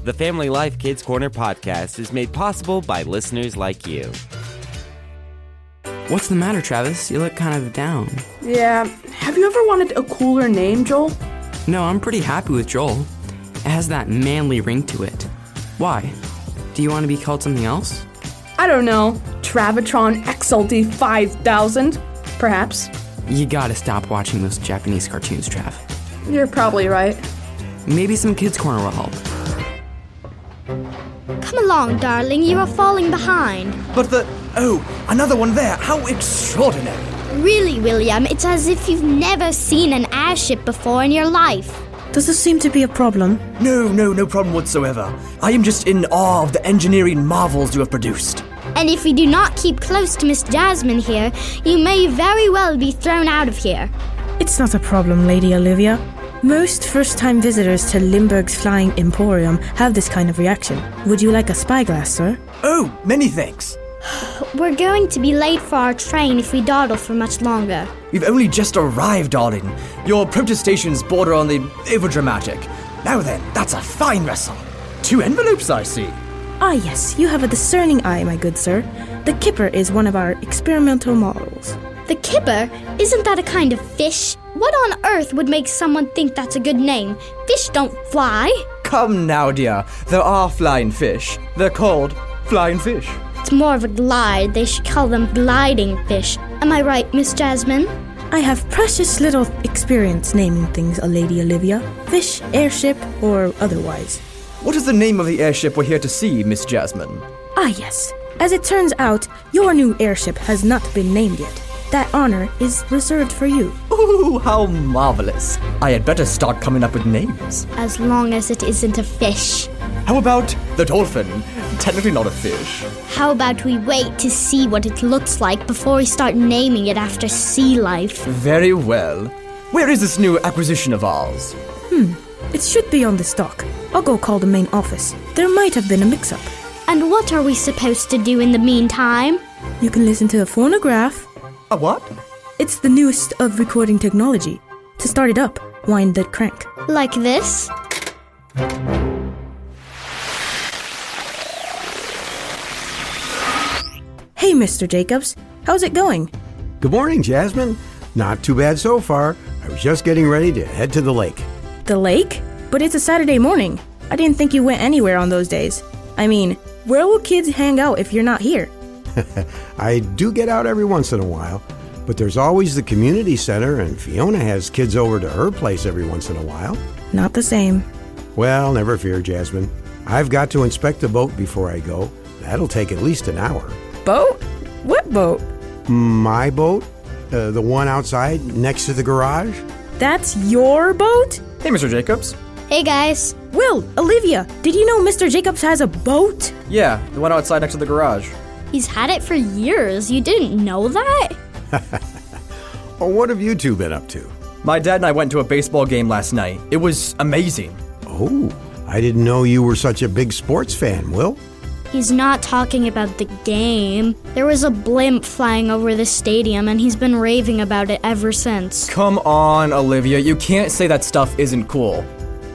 The Family Life Kids Corner podcast is made possible by listeners like you. What's the matter, Travis? You look kind of down. Yeah, have you ever wanted a cooler name, Joel? No, I'm pretty happy with Joel. It has that manly ring to it. Why? Do you want to be called something else? I don't know. Travatron Exalty 5000, perhaps. You gotta stop watching those Japanese cartoons, Trav. You're probably right. Maybe some Kids Corner will help. Come along, darling, you are falling behind. But another one there. How extraordinary. Really, William, it's as if you've never seen an airship before in your life. Does this seem to be a problem? No problem whatsoever. I am just in awe of the engineering marvels you have produced. And if we do not keep close to Miss Jasmine here, you may very well be thrown out of here. It's not a problem, Lady Olivia. Most first-time visitors to Limburg's Flying Emporium have this kind of reaction. Would you like a spyglass, sir? Oh, many thanks. We're going to be late for our train if we dawdle for much longer. We've only just arrived, darling. Your protestations border on the overdramatic. Now then, that's a fine wrestle. 2 envelopes, I see. Ah, yes, you have a discerning eye, my good sir. The kipper is one of our experimental models. The kipper? Isn't that a kind of fish? What on earth would make someone think that's a good name? Fish don't fly. Come now, dear. There are flying fish. They're called flying fish. It's more of a glide. They should call them gliding fish. Am I right, Miss Jasmine? I have precious little experience naming things, Lady Olivia. Fish, airship, or otherwise. What is the name of the airship we're here to see, Miss Jasmine? Ah, yes. As it turns out, your new airship has not been named yet. That honor is reserved for you. Ooh, how marvelous. I had better start coming up with names. As long as it isn't a fish. How about the dolphin? Technically not a fish. How about we wait to see what it looks like before we start naming it after sea life? Very well. Where is this new acquisition of ours? It should be on the stock. I'll go call the main office. There might have been a mix-up. And what are we supposed to do in the meantime? You can listen to a phonograph. A what? It's the newest of recording technology. To start it up, wind the crank. Like this? Hey, Mr. Jacobs. How's it going? Good morning, Jasmine. Not too bad so far. I was just getting ready to head to the lake. The lake? But it's a Saturday morning. I didn't think you went anywhere on those days. I mean, where will kids hang out if you're not here? I do get out every once in a while, but there's always the community center, and Fiona has kids over to her place every once in a while. Not the same. Well, never fear, Jasmine. I've got to inspect the boat before I go. That'll take at least an hour. Boat? What boat? My boat? The one outside next to the garage? That's your boat? Hey, Mr. Jacobs. Hey, guys. Will, Olivia, did you know Mr. Jacobs has a boat? Yeah, the one outside next to the garage. He's had it for years. You didn't know that? Oh, what have you two been up to? My dad and I went to a baseball game last night. It was amazing. Oh, I didn't know you were such a big sports fan, Will. He's not talking about the game. There was a blimp flying over the stadium, and he's been raving about it ever since. Come on, Olivia. You can't say that stuff isn't cool.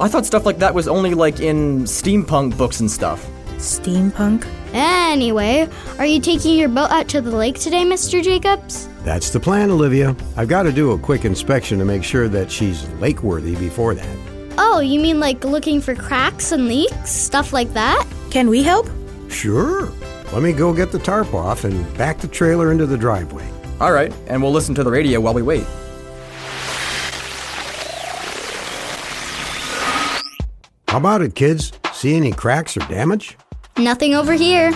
I thought stuff like that was only like in steampunk books and stuff. Steampunk? Anyway, are you taking your boat out to the lake today, Mr. Jacobs? That's the plan, Olivia. I've got to do a quick inspection to make sure that she's lake-worthy before that. Oh, you mean like looking for cracks and leaks? Stuff like that? Can we help? Sure. Let me go get the tarp off and back the trailer into the driveway. All right, and we'll listen to the radio while we wait. How about it, kids? See any cracks or damage? Nothing over here.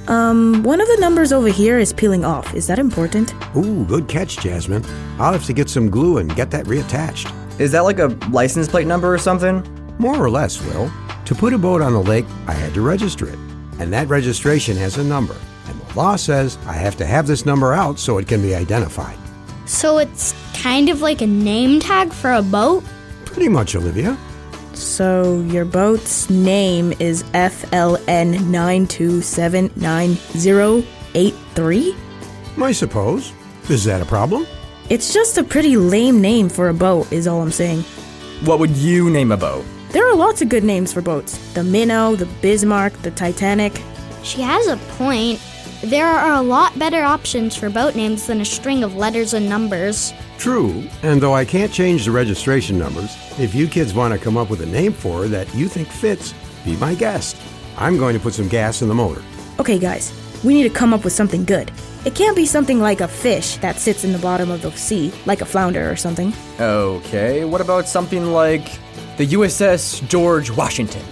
One of the numbers over here is peeling off. Is that important? Ooh, good catch, Jasmine. I'll have to get some glue and get that reattached. Is that like a license plate number or something? More or less, Will. To put a boat on the lake, I had to register it. And that registration has a number. And the law says I have to have this number out so it can be identified. So it's kind of like a name tag for a boat? Pretty much, Olivia. So your boat's name is FLN9279083? I suppose. Is that a problem? It's just a pretty lame name for a boat, is all I'm saying. What would you name a boat? There are lots of good names for boats. The Minnow, the Bismarck, the Titanic. She has a point. There are a lot better options for boat names than a string of letters and numbers. True, and though I can't change the registration numbers, if you kids want to come up with a name for her that you think fits, be my guest. I'm going to put some gas in the motor. Okay, guys, we need to come up with something good. It can't be something like a fish that sits in the bottom of the sea, like a flounder or something. Okay, what about something like the USS George Washington?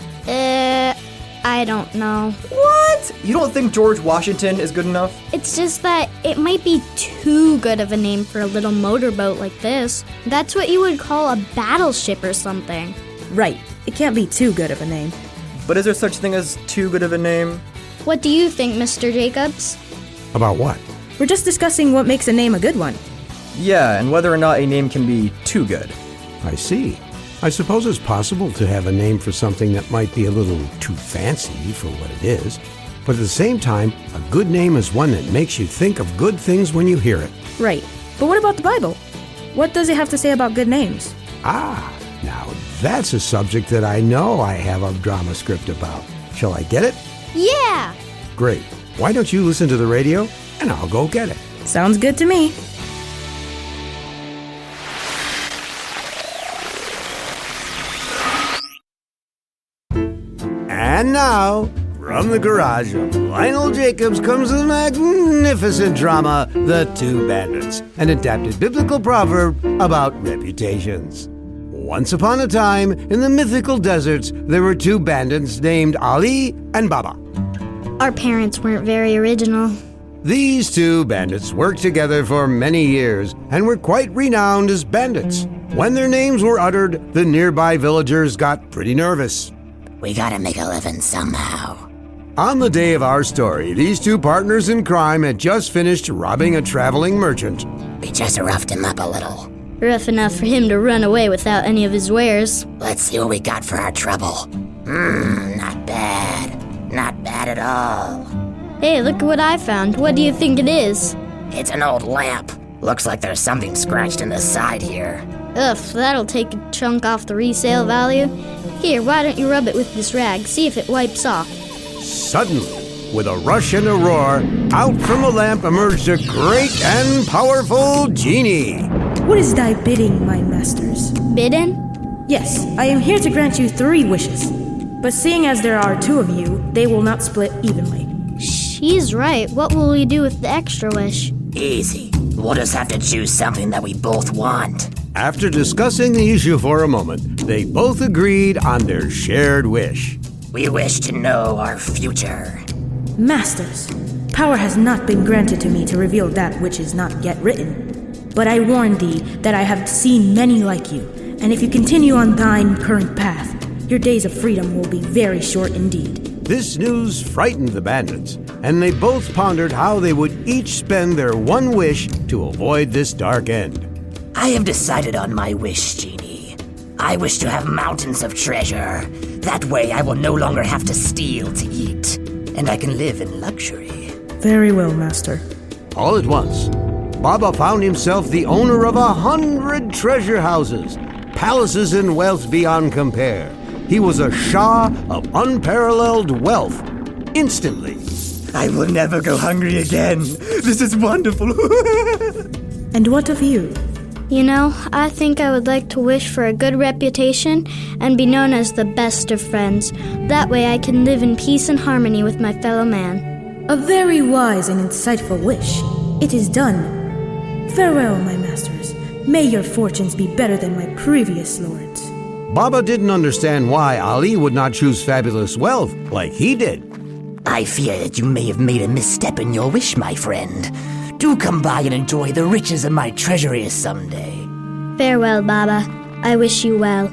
I don't know. What? You don't think George Washington is good enough? It's just that it might be too good of a name for a little motorboat like this. That's what you would call a battleship or something. Right, it can't be too good of a name. But is there such thing as too good of a name? What do you think, Mr. Jacobs? About what? We're just discussing what makes a name a good one. Yeah, and whether or not a name can be too good. I see. I suppose it's possible to have a name for something that might be a little too fancy for what it is. But at the same time, a good name is one that makes you think of good things when you hear it. Right, but what about the Bible? What does it have to say about good names? Ah, now that's a subject that I know I have a drama script about. Shall I get it? Yeah! Great. Why don't you listen to the radio, and I'll go get it. Sounds good to me. And now, from the garage of Lionel Jacobs comes the magnificent drama, The Two Bandits, an adapted biblical proverb about reputations. Once upon a time, in the mythical deserts, there were two bandits named Ali and Baba. Our parents weren't very original. These two bandits worked together for many years and were quite renowned as bandits. When their names were uttered, the nearby villagers got pretty nervous. We gotta make a living somehow. On the day of our story, these two partners in crime had just finished robbing a traveling merchant. We just roughed him up a little. Rough enough for him to run away without any of his wares. Let's see what we got for our trouble. Not bad. Not bad at all. Hey, look at what I found. What do you think it is? It's an old lamp. Looks like there's something scratched in the side here. Ugh, that'll take a chunk off the resale value. Here, why don't you rub it with this rag, see if it wipes off. Suddenly, with a rush and a roar, out from the lamp emerged a great and powerful genie. What is thy bidding, my masters? Bidden? Yes, I am here to grant you 3 wishes. But seeing as there are 2 of you, they will not split evenly. She's right. What will we do with the extra wish? Easy. We'll just have to choose something that we both want. After discussing the issue for a moment, they both agreed on their shared wish. We wish to know our future. Masters, power has not been granted to me to reveal that which is not yet written. But I warn thee that I have seen many like you, and if you continue on thine current path, your days of freedom will be very short indeed. This news frightened the bandits, and they both pondered how they would each spend their one wish to avoid this dark end. I have decided on my wish, Genie. I wish to have mountains of treasure. That way I will no longer have to steal to eat, and I can live in luxury. Very well, Master. All at once, Baba found himself the owner of 100 treasure houses, palaces and wealth beyond compare. He was a Shah of unparalleled wealth, instantly. I will never go hungry again. This is wonderful. And what of you? You know, I think I would like to wish for a good reputation and be known as the best of friends. That way I can live in peace and harmony with my fellow man. A very wise and insightful wish. It is done. Farewell, my masters. May your fortunes be better than my previous lords. Baba didn't understand why Ali would not choose fabulous wealth like he did. I fear that you may have made a misstep in your wish, my friend. Do come by and enjoy the riches of my treasuries someday. Farewell, Baba. I wish you well.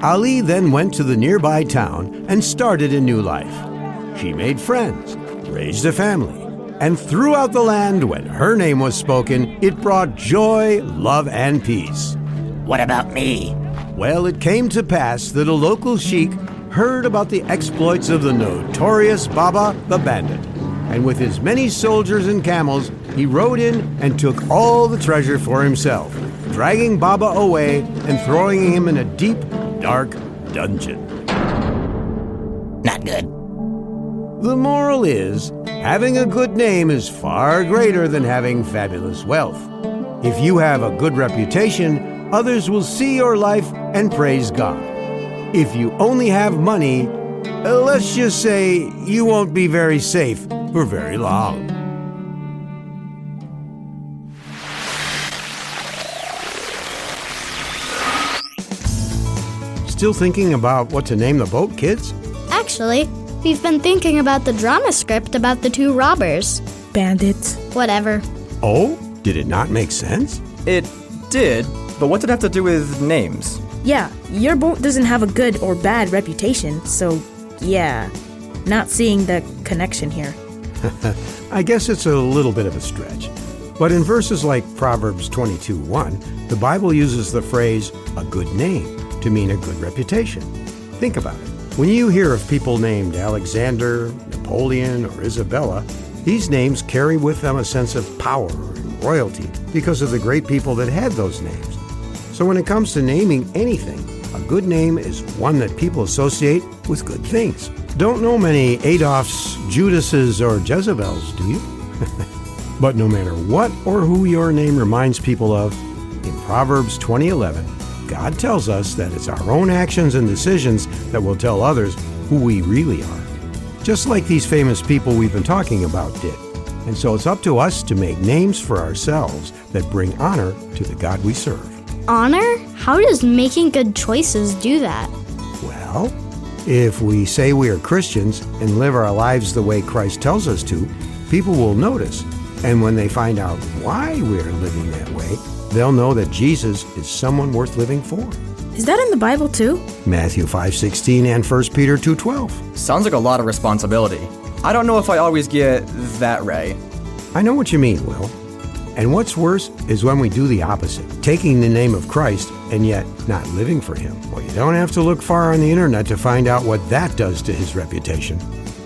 Ali then went to the nearby town and started a new life. She made friends, raised a family, and throughout the land, when her name was spoken, it brought joy, love, and peace. What about me? Well, it came to pass that a local sheik heard about the exploits of the notorious Baba the Bandit, and with his many soldiers and camels, he rode in and took all the treasure for himself, dragging Baba away and throwing him in a deep, dark dungeon. Not good. The moral is, having a good name is far greater than having fabulous wealth. If you have a good reputation, others will see your life and praise God. If you only have money, let's just say you won't be very safe for very long. Still thinking about what to name the boat, kids? Actually, we've been thinking about the drama script about the two robbers. Bandits. Whatever. Oh, did it not make sense? It did, but what did it have to do with names? Yeah, your boat doesn't have a good or bad reputation, so yeah, not seeing the connection here. I guess it's a little bit of a stretch. But in verses like Proverbs 22:1, the Bible uses the phrase, a good name, to mean a good reputation. Think about it. When you hear of people named Alexander, Napoleon, or Isabella, these names carry with them a sense of power and royalty because of the great people that had those names. So when it comes to naming anything, a good name is one that people associate with good things. Don't know many Adolfs, Judases, or Jezebels, do you? But no matter what or who your name reminds people of, in Proverbs 20:11, God tells us that it's our own actions and decisions that will tell others who we really are. Just like these famous people we've been talking about did. And so it's up to us to make names for ourselves that bring honor to the God we serve. Honor? How does making good choices do that? Well, if we say we are Christians and live our lives the way Christ tells us to, people will notice. And when they find out why we're living that way, they'll know that Jesus is someone worth living for. Is that in the Bible too? Matthew 5:16 and 1 Peter 2:12. Sounds like a lot of responsibility. I don't know if I always get that right. I know what you mean, Will. And what's worse is when we do the opposite, taking the name of Christ and yet not living for him. Well, you don't have to look far on the internet to find out what that does to his reputation.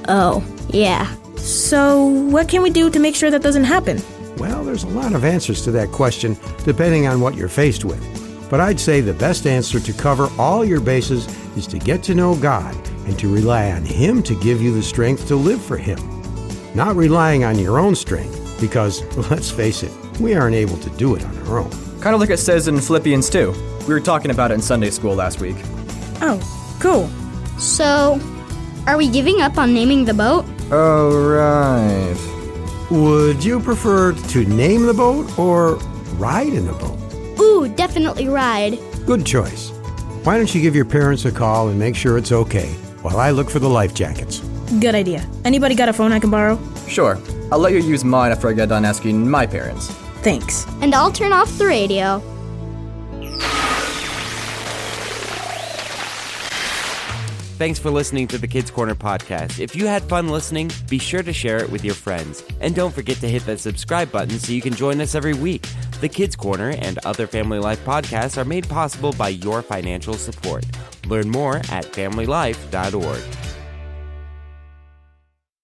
Oh, yeah. So, what can we do to make sure that doesn't happen? Well, there's a lot of answers to that question, depending on what you're faced with. But I'd say the best answer to cover all your bases is to get to know God and to rely on him to give you the strength to live for him. Not relying on your own strength, because, let's face it, we aren't able to do it on our own. Kind of like it says in Philippians 2. We were talking about it in Sunday school last week. Oh, cool. So, are we giving up on naming the boat? Oh, right. Would you prefer to name the boat or ride in the boat? Ooh, definitely ride. Good choice. Why don't you give your parents a call and make sure it's okay while I look for the life jackets? Good idea. Anybody got a phone I can borrow? Sure. I'll let you use mine after I get done asking my parents. Thanks. And I'll turn off the radio. Thanks for listening to the Kids Corner podcast. If you had fun listening, be sure to share it with your friends. And don't forget to hit that subscribe button so you can join us every week. The Kids Corner and other Family Life podcasts are made possible by your financial support. Learn more at familylife.org.